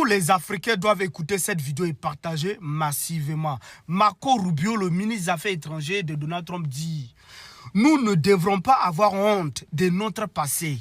Tous les Africains doivent écouter cette vidéo et partager massivement. Marco Rubio, le ministre des Affaires étrangères de Donald Trump, dit « Nous ne devrons pas avoir honte de notre passé.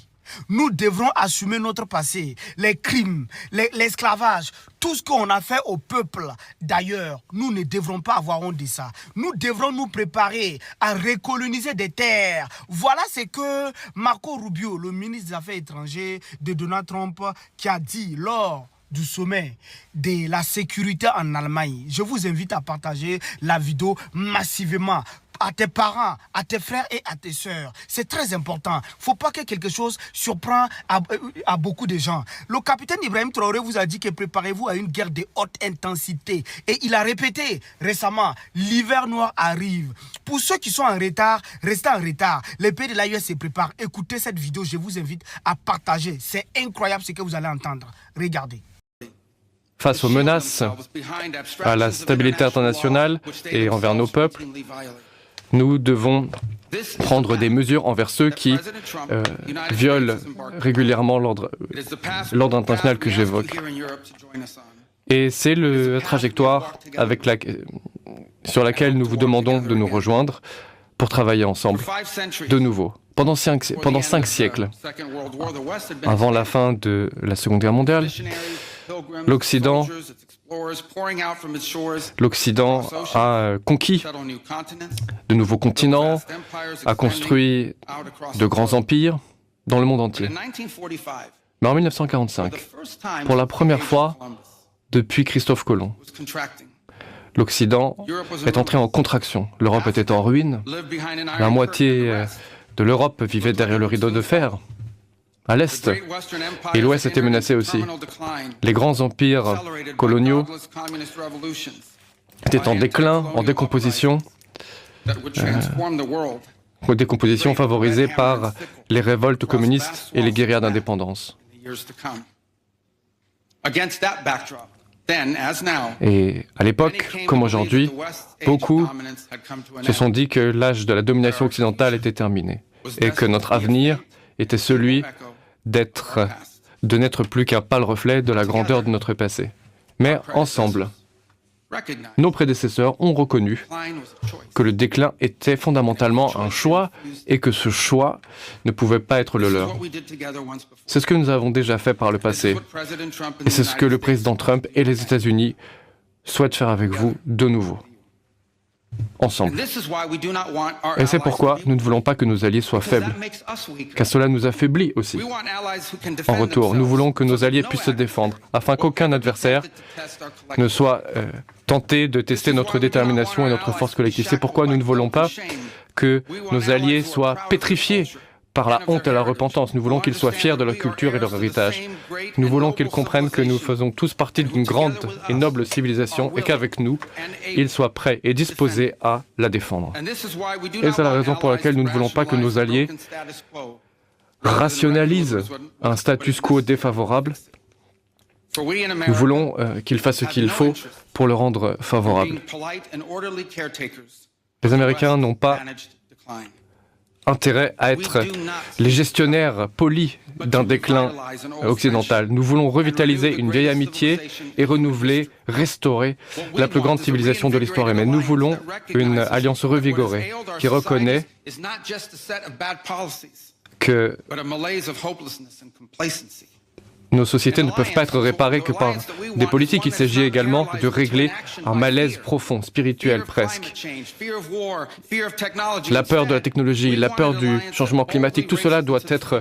Nous devrons assumer notre passé, les crimes, l'esclavage, tout ce qu'on a fait au peuple. D'ailleurs, nous ne devrons pas avoir honte de ça. Nous devrons nous préparer à recoloniser des terres. » Voilà ce que Marco Rubio, le ministre des Affaires étrangères de Donald Trump, qui a dit lors du sommet de la sécurité en Allemagne. Je vous invite à partager la vidéo massivement à tes parents, à tes frères et à tes sœurs. C'est très important. Il ne faut pas que quelque chose surprenne à beaucoup de gens. Le capitaine Ibrahim Traoré vous a dit que préparez-vous à une guerre de haute intensité. Et il a répété récemment, l'hiver noir arrive. Pour ceux qui sont en retard, restez en retard. Les pays de l'AES se préparent. Écoutez cette vidéo, je vous invite à partager. C'est incroyable ce que vous allez entendre. Regardez. Face aux menaces à la stabilité internationale et envers nos peuples, nous devons prendre des mesures envers ceux qui violent régulièrement l'ordre international que j'évoque. Et c'est la trajectoire sur laquelle nous vous demandons de nous rejoindre pour travailler ensemble de nouveau. Pendant 5 siècles, avant la fin de la Seconde Guerre mondiale, l'Occident a conquis de nouveaux continents, a construit de grands empires dans le monde entier. Mais en 1945, pour la première fois depuis Christophe Colomb, l'Occident est entré en contraction. L'Europe était en ruine. La moitié de l'Europe vivait derrière le rideau de fer. À l'Est, et l'Ouest était menacé aussi. Les grands empires coloniaux étaient en déclin, en décomposition favorisée par les révoltes communistes et les guérillas d'indépendance. Et à l'époque, comme aujourd'hui, beaucoup se sont dit que l'âge de la domination occidentale était terminé et que notre avenir était celui de n'être plus qu'un pâle reflet de la grandeur de notre passé. Mais ensemble, nos prédécesseurs ont reconnu que le déclin était fondamentalement un choix et que ce choix ne pouvait pas être le leur. C'est ce que nous avons déjà fait par le passé et c'est ce que le président Trump et les États-Unis souhaitent faire avec vous de nouveau. Ensemble. Et c'est pourquoi nous ne voulons pas que nos alliés soient faibles, car cela nous affaiblit aussi. En retour, nous voulons que nos alliés puissent se défendre, afin qu'aucun adversaire ne soit tenté de tester notre détermination et notre force collective. C'est pourquoi nous ne voulons pas que nos alliés soient pétrifiés par la honte et la repentance. Nous voulons qu'ils soient fiers de leur culture et de leur héritage. Nous voulons qu'ils comprennent que nous faisons tous partie d'une grande et noble civilisation et qu'avec nous, ils soient prêts et disposés à la défendre. Et c'est la raison pour laquelle nous ne voulons pas que nos alliés rationalisent un status quo défavorable. Nous voulons qu'ils fassent ce qu'il faut pour le rendre favorable. Les Américains n'ont pas intérêt à être les gestionnaires polis d'un déclin occidental. Nous voulons revitaliser une vieille amitié et renouveler, restaurer la plus grande civilisation de l'histoire humaine. Nous voulons une alliance revigorée qui reconnaît que nos sociétés ne peuvent pas être réparées que par des politiques. Il s'agit également de régler un malaise profond, spirituel presque. La peur de la technologie, la peur du changement climatique, tout cela doit être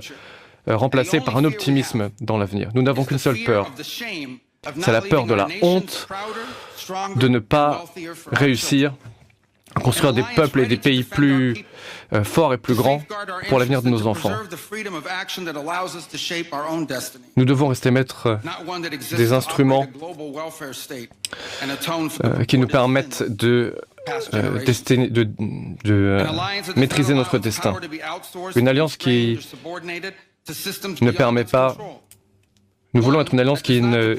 remplacé par un optimisme dans l'avenir. Nous n'avons qu'une seule peur. C'est la peur de la honte de ne pas réussir à construire des peuples et des pays plus forts et plus grands pour l'avenir de nos enfants. Nous devons rester maîtres des instruments qui nous permettent de maîtriser notre destin. Une alliance qui ne permet pas... Nous voulons être une alliance qui ne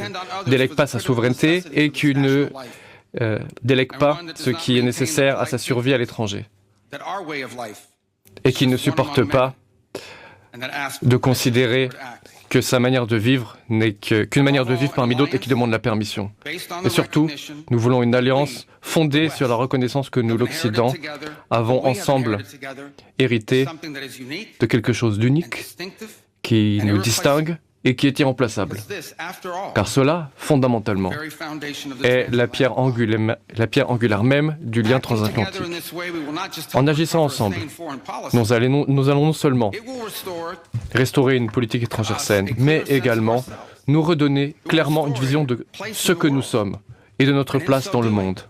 délègue pas sa souveraineté et qui ne délègue pas ce qui est nécessaire à sa survie à l'étranger et qui ne supporte pas de considérer que sa manière de vivre n'est qu'une manière de vivre parmi d'autres et qui demande la permission. Et surtout, nous voulons une alliance fondée sur la reconnaissance que nous, l'Occident, avons ensemble hérité de quelque chose d'unique qui nous distingue et qui est irremplaçable. Car cela, fondamentalement, est la pierre angulaire même du lien transatlantique. En agissant ensemble, nous allons non seulement restaurer une politique étrangère saine, mais également nous redonner clairement une vision de ce que nous sommes et de notre place dans le monde.